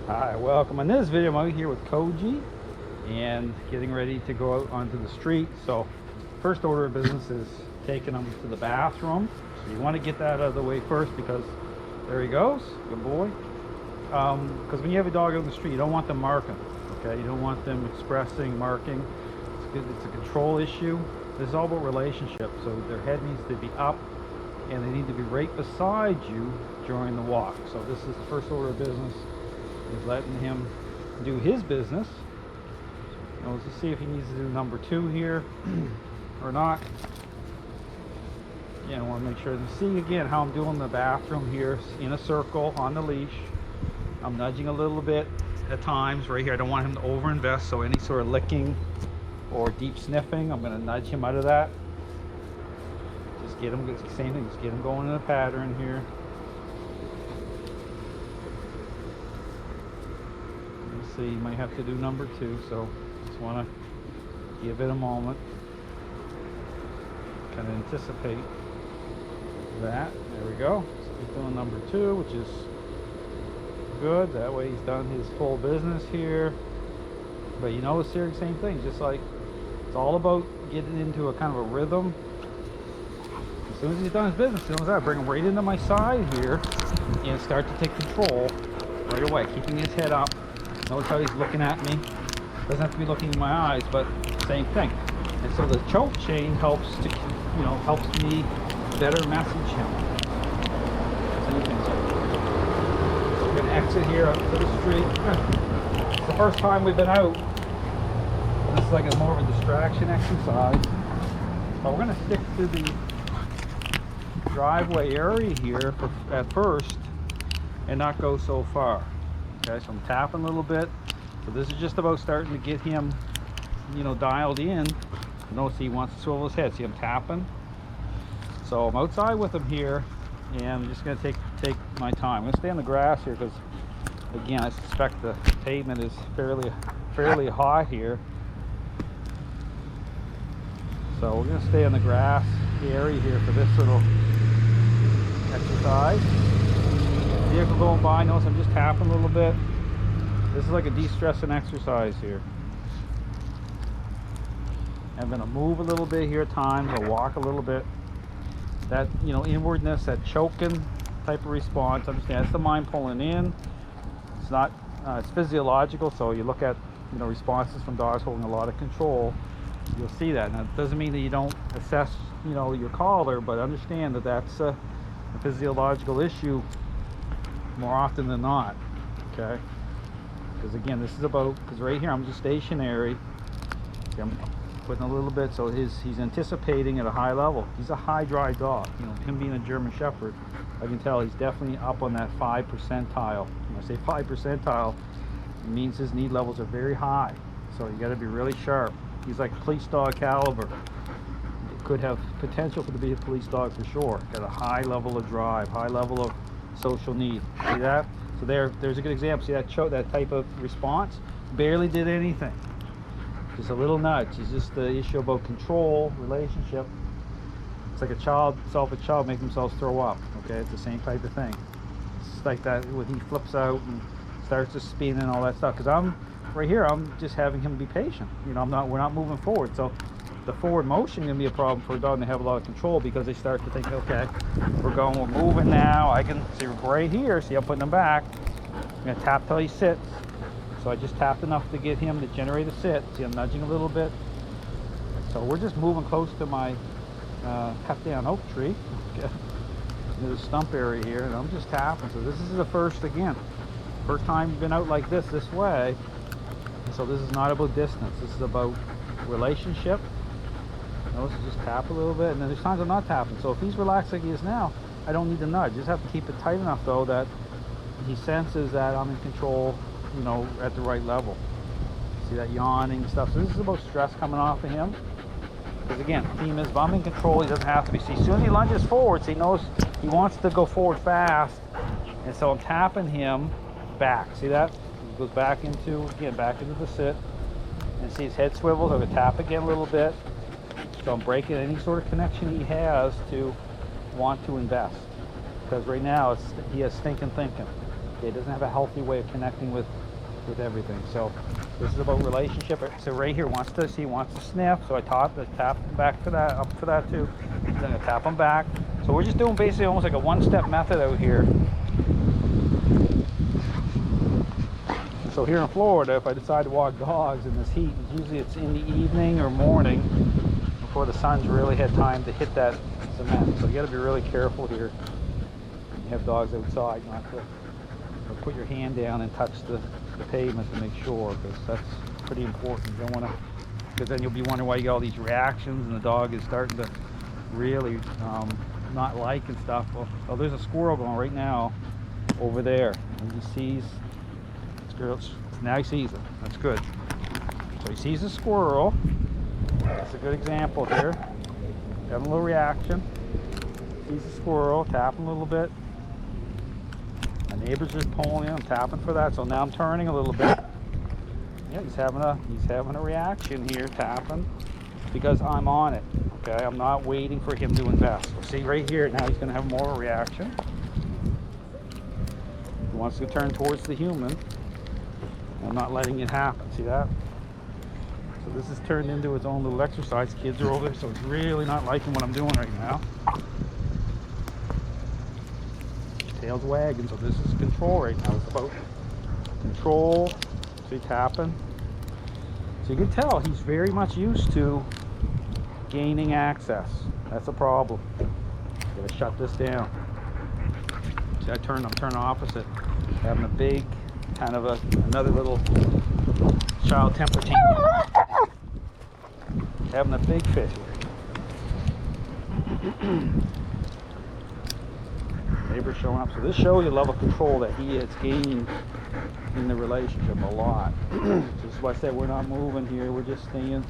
Hi, welcome. In this video, I'm out here with Koji and getting ready to go out onto the street. So, first order of business is taking him to the bathroom. So you want to get that out of the way first because there he goes. Good boy. Because when you have a dog out in the street, you don't want them marking. Okay, you don't want them expressing, marking. It's good. It's a control issue. This is all about relationship. So their head needs to be up, and they need to be right beside you during the walk. So this is the first order of business. Is letting him do his business. Now let's see if he needs to do number 2 here or not. Yeah, I want to make sure to see again how I'm doing the bathroom here in a circle on the leash. I'm nudging a little bit at times right here. I don't want him to overinvest, so any sort of licking or deep sniffing, I'm going to nudge him out of that. Just get him, same thing, just get him going in a pattern here. So you might have to do number 2, so just want to give it a moment, kind of anticipate that. There we go. So he's doing number 2, which is good. That way he's done his full business here. But you notice here, same thing, just like it's all about getting into a kind of a rhythm. As soon as he's done his business, as soon as I bring him right into my side here and start to take control right away, keeping his head up. Notice how he's looking at me. Doesn't have to be looking in my eyes, but same thing. And so the choke chain helps to, helps me better message him. Same thing. So we're gonna exit here up to the street. It's the first time we've been out. This is like a more of a distraction exercise. So we're gonna stick to the driveway area here at first and not go so far. Okay, so I'm tapping a little bit. So this is just about starting to get him, dialed in. Notice he wants to swivel his head. See, I'm tapping. So I'm outside with him here, and I'm just going to take my time. I'm going to stay on the grass here because, again, I suspect the pavement is fairly high here. So we're going to stay on the grass area here for this little exercise. Vehicle going by, notice I'm just tapping a little bit. This is like a de-stressing exercise here. I'm going to move a little bit here at times. I'll walk a little bit. That, inwardness, that choking type of response, understand that's the mind pulling in. It's not, it's physiological, so you look at, responses from dogs holding a lot of control. You'll see that. Now, it doesn't mean that you don't assess, your collar, but understand that that's a physiological issue more often than not. Okay, because again, this is about, because right here I'm just stationary. See, I'm putting a little bit, so he's anticipating at a high level. He's a high drive dog. Him being a German Shepherd, I can tell he's definitely up on that 5 percentile. When I say 5 percentile, it means his need levels are very high, so you got to be really sharp. He's like police dog caliber. It could have potential to be a police dog for sure. Got a high level of drive, high level of social need. See that? So there's a good example. See that type of response? Barely did anything. Just a little nudge. It's just the issue about control, relationship. It's like a selfish child making themselves throw up. Okay, it's the same type of thing. It's like that when he flips out and starts to spin and all that stuff. Because I'm right here, I'm just having him be patient. We're not moving forward. So the forward motion can be a problem for a dog, and they have a lot of control because they start to think, okay, we're moving now. I can see right here. See, I'm putting him back. I'm going to tap till he sits. So I just tapped enough to get him to generate a sit. See, I'm nudging a little bit. So we're just moving close to my cut down oak tree. There's a stump area here, and I'm just tapping. So this is the first time you've been out like this way. So this is not about distance. This is about relationship. Notice just tap a little bit, and then there's times I'm not tapping. So if he's relaxed like he is now, I don't need to nudge. Just have to keep it tight enough though that he senses that I'm in control, at the right level. See that yawning and stuff. So this is about stress coming off of him. Because again, the theme is if I'm in control, he doesn't have to be. See, as soon as he lunges forwards, he knows he wants to go forward fast, and so I'm tapping him back. See that? He goes back into the sit, and see his head swivels. I'm gonna tap again a little bit. So I'm breaking any sort of connection he has to want to invest. Because right now he has stinking thinking. Okay, it doesn't have a healthy way of connecting with everything. So this is about relationship. So right here wants to see, wants to sniff. So I tap him back for that, up for that too. Then I tap him back. So we're just doing basically almost like a one-step method out here. So here in Florida, if I decide to walk dogs in this heat, usually it's in the evening or morning before the sun's really had time to hit that cement. So you got to be really careful here. You have dogs outside, not to put your hand down and touch the pavement to make sure, because that's pretty important. You don't want to, because then you'll be wondering why you get all these reactions and the dog is starting to really not like and stuff. Well, oh, there's a squirrel going right now over there, and he sees squirrels. Now he sees it. That's good. So he sees the squirrel. That's a good example here. Got a little reaction. Sees the squirrel. Tap him a little bit. My neighbor's just pulling in. I'm tapping for that. So now I'm turning a little bit. Yeah, he's having a reaction here, tapping, because I'm on it. Okay, I'm not waiting for him to invest. So see right here, now he's going to have more of a reaction. He wants to turn towards the human. I'm not letting it happen. See that? So this has turned into its own little exercise. Kids are over there, so it's really not liking what I'm doing right now. Tail's wagging, so this is control right now. It's about control. See, tapping. So you can tell he's very much used to gaining access. That's a problem. Gotta shut this down. See, I'm turning opposite. Having a big, kind of another little child temper tantrum. Having a big fit here. Neighbor showing up. So this shows you the level of control that he is gaining in the relationship a lot. This is why I said we're not moving here. We're just staying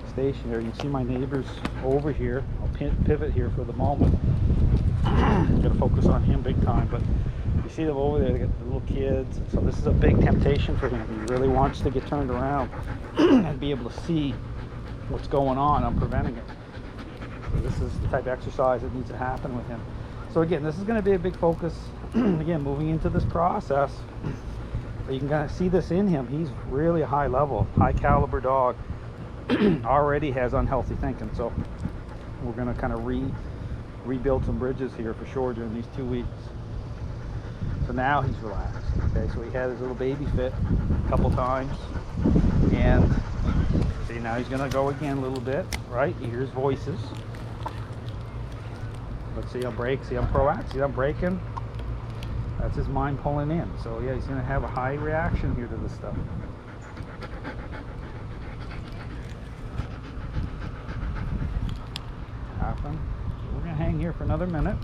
stationary. You can see my neighbor's over here. I'll pivot here for the moment. Got to focus on him big time, but you see them over there. They got the little kids. So this is a big temptation for him. He really wants to get turned around and be able to see what's going on. I'm preventing it. So this is the type of exercise that needs to happen with him. So again, this is going to be a big focus. Again, moving into this process, you can kind of see this in him. He's really a high level, high caliber dog. Already has unhealthy thinking. So we're going to kind of rebuild some bridges here for sure during these 2 weeks. So now he's relaxed. Okay, so he had his little baby fit a couple times, and see, now he's going to go again a little bit. Right, he hears voices. Let's see, I'll break. See, I'm proactive. See, I'm breaking. That's his mind pulling in. So yeah, he's going to have a high reaction here to this stuff. Happen. So we're going to hang here for another minute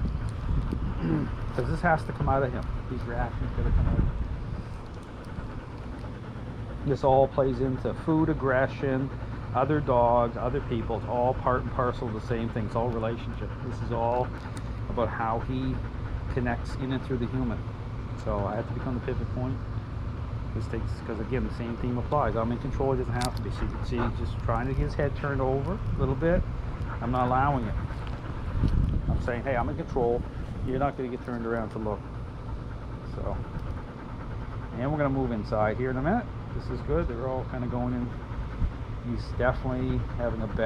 because this has to come out of him. These reactions got to come out. This all plays into food aggression, other dogs, other people. It's all part and parcel of the same thing. It's all relationship. This is all about how he connects in and through the human. So I have to become the pivot point. This takes, because again, the same theme applies. I'm in control. It doesn't have to be. So you can see he's just trying to get his head turned over a little bit. I'm not allowing it. I'm saying, hey, I'm in control. You're not going to get turned around to look. So, and we're going to move inside here in a minute. This is good. They're all kind of going in. He's definitely having a better